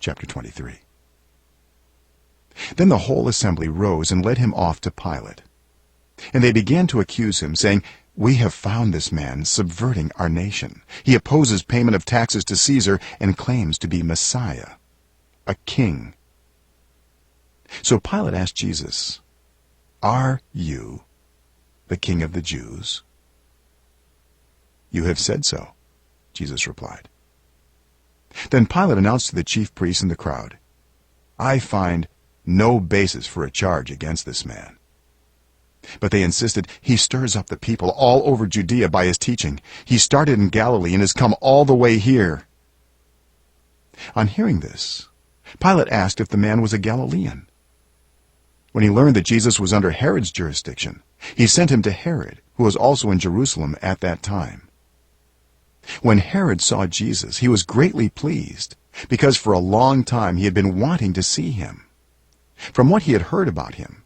chapter 23. Then the whole assembly rose and led him off to Pilate. And they began to accuse him, saying, "We have found this man subverting our nation. He opposes payment of taxes to Caesar and claims to be Messiah, a king." So Pilate asked Jesus, "Are you the king of the Jews?" "You have said so," Jesus replied. Then Pilate announced to the chief priests and the crowd, "I find no basis for a charge against this man." But they insisted, "He stirs up the people all over Judea by his teaching. He started in Galilee and has come all the way here." On hearing this, Pilate asked if the man was a Galilean. When he learned that Jesus was under Herod's jurisdiction, he sent him to Herod, who was also in Jerusalem at that time. When Herod saw Jesus, he was greatly pleased, because for a long time he had been wanting to see him. From what he had heard about him,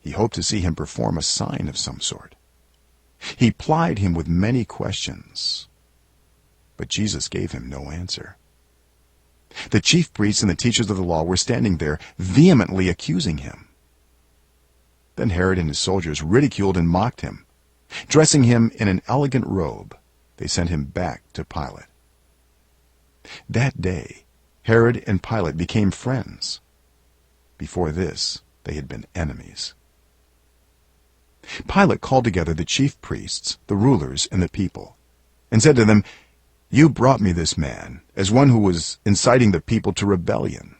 he hoped to see him perform a sign of some sort. He plied him with many questions, but Jesus gave him no answer. The chief priests and the teachers of the law were standing there, vehemently accusing him. Then Herod and his soldiers ridiculed and mocked him. Dressing him in an elegant robe, they sent him back to Pilate. That day, Herod and Pilate became friends. Before this, they had been enemies. Pilate called together the chief priests, the rulers, and the people, and said to them, "You brought me this man as one who was inciting the people to rebellion.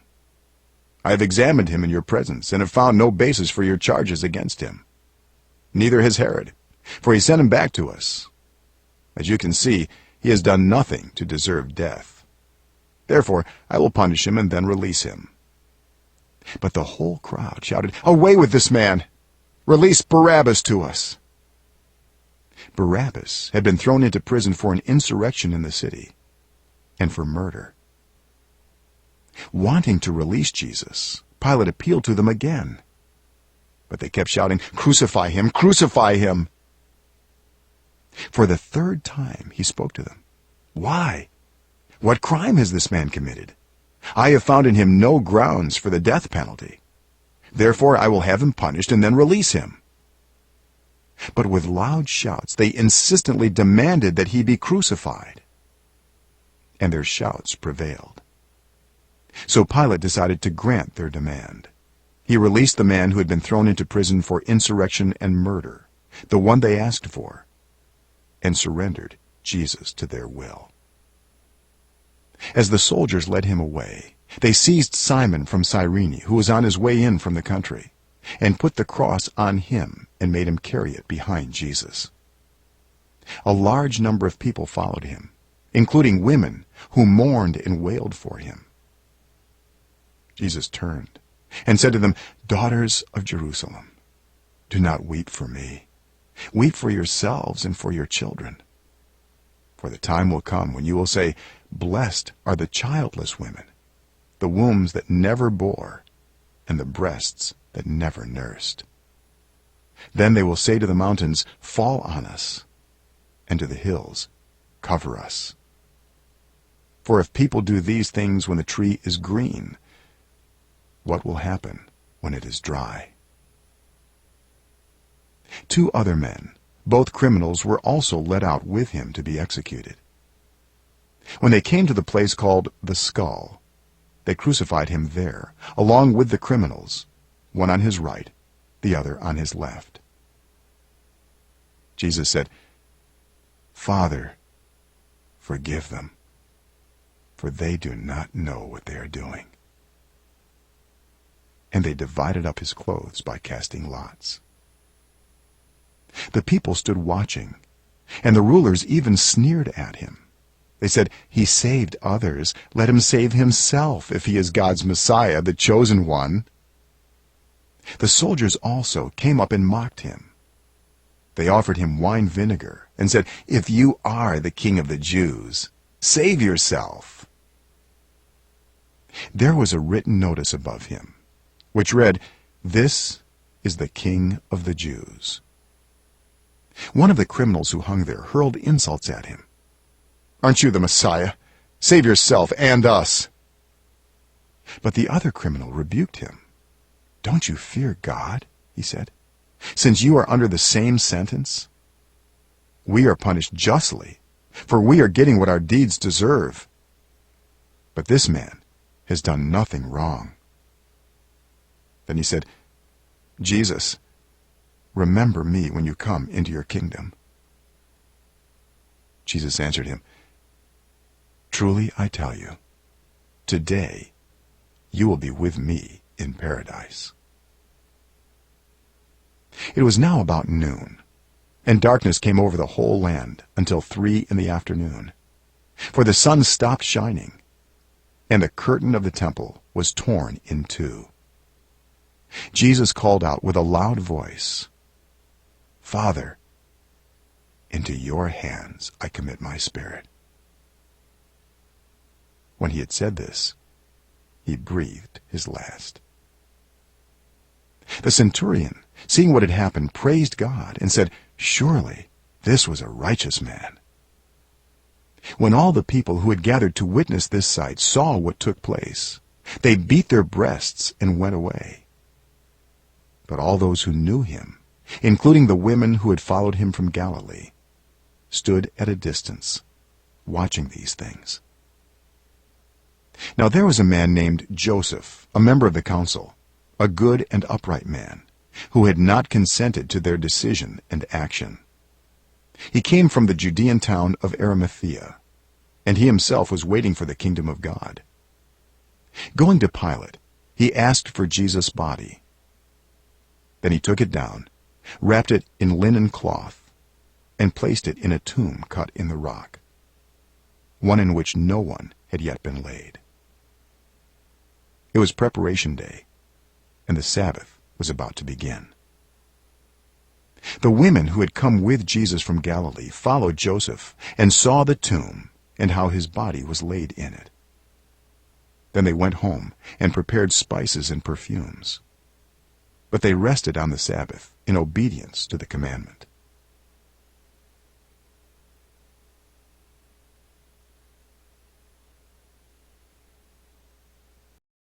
I have examined him in your presence and have found no basis for your charges against him. Neither has Herod, for he sent him back to us. As you can see, he has done nothing to deserve death. Therefore, I will punish him and then release him." But the whole crowd shouted, "Away with this man! Release Barabbas to us!" Barabbas had been thrown into prison for an insurrection in the city and for murder. Wanting to release Jesus, Pilate appealed to them again, but they kept shouting, "Crucify him! Crucify him!" For the third time he spoke to them. "Why? What crime has this man committed? I have found in him no grounds for the death penalty. Therefore I will have him punished and then release him." But with loud shouts they insistently demanded that he be crucified, and their shouts prevailed. So Pilate decided to grant their demand. He released the man who had been thrown into prison for insurrection and murder, the one they asked for, and surrendered Jesus to their will. As the soldiers led him away, they seized Simon from Cyrene, who was on his way in from the country, and put the cross on him and made him carry it behind Jesus. A large number of people followed him, including women who mourned and wailed for him. Jesus turned and said to them, "Daughters of Jerusalem, do not weep for me. Weep for yourselves and for your children. For the time will come when you will say, 'Blessed are the childless women, the wombs that never bore, and the breasts that never nursed.' Then they will say to the mountains, 'Fall on us,' and to the hills, 'Cover us.' For if people do these things when the tree is green, what will happen when it is dry?" 2 other men, both criminals, were also led out with him to be executed. When they came to the place called the Skull, they crucified him there, along with the criminals, one on his right, the other on his left. Jesus said, "Father, forgive them, for they do not know what they are doing." And they divided up his clothes by casting lots. The people stood watching, and the rulers even sneered at him. They said, "He saved others. Let him save himself if he is God's Messiah, the chosen one." The soldiers also came up and mocked him. They offered him wine vinegar and said, "If you are the king of the Jews, save yourself." There was a written notice above him, which read, "This is the King of the Jews." One of the criminals who hung there hurled insults at him. "Aren't you the Messiah? Save yourself and us." But the other criminal rebuked him. "Don't you fear God?" he said, "since you are under the same sentence? We are punished justly, for we are getting what our deeds deserve. But this man has done nothing wrong." Then he said, "Jesus, remember me when you come into your kingdom." Jesus answered him, "Truly I tell you, today you will be with me in paradise." It was now about noon, and darkness came over the whole land until 3 p.m, for the sun stopped shining, and the curtain of the temple was torn in two. Jesus called out with a loud voice, "Father, into your hands I commit my spirit." When he had said this, he breathed his last. The centurion, seeing what had happened, praised God and said, "Surely this was a righteous man." When all the people who had gathered to witness this sight saw what took place, they beat their breasts and went away. But all those who knew him, including the women who had followed him from Galilee, stood at a distance, watching these things. Now there was a man named Joseph, a member of the council, a good and upright man, who had not consented to their decision and action. He came from the Judean town of Arimathea, and he himself was waiting for the kingdom of God. Going to Pilate, he asked for Jesus' body. Then he took it down, wrapped it in linen cloth, and placed it in a tomb cut in the rock, one in which no one had yet been laid. It was preparation day, and the Sabbath was about to begin. The women who had come with Jesus from Galilee followed Joseph and saw the tomb and how his body was laid in it. Then they went home and prepared spices and perfumes. But they rested on the Sabbath in obedience to the commandment.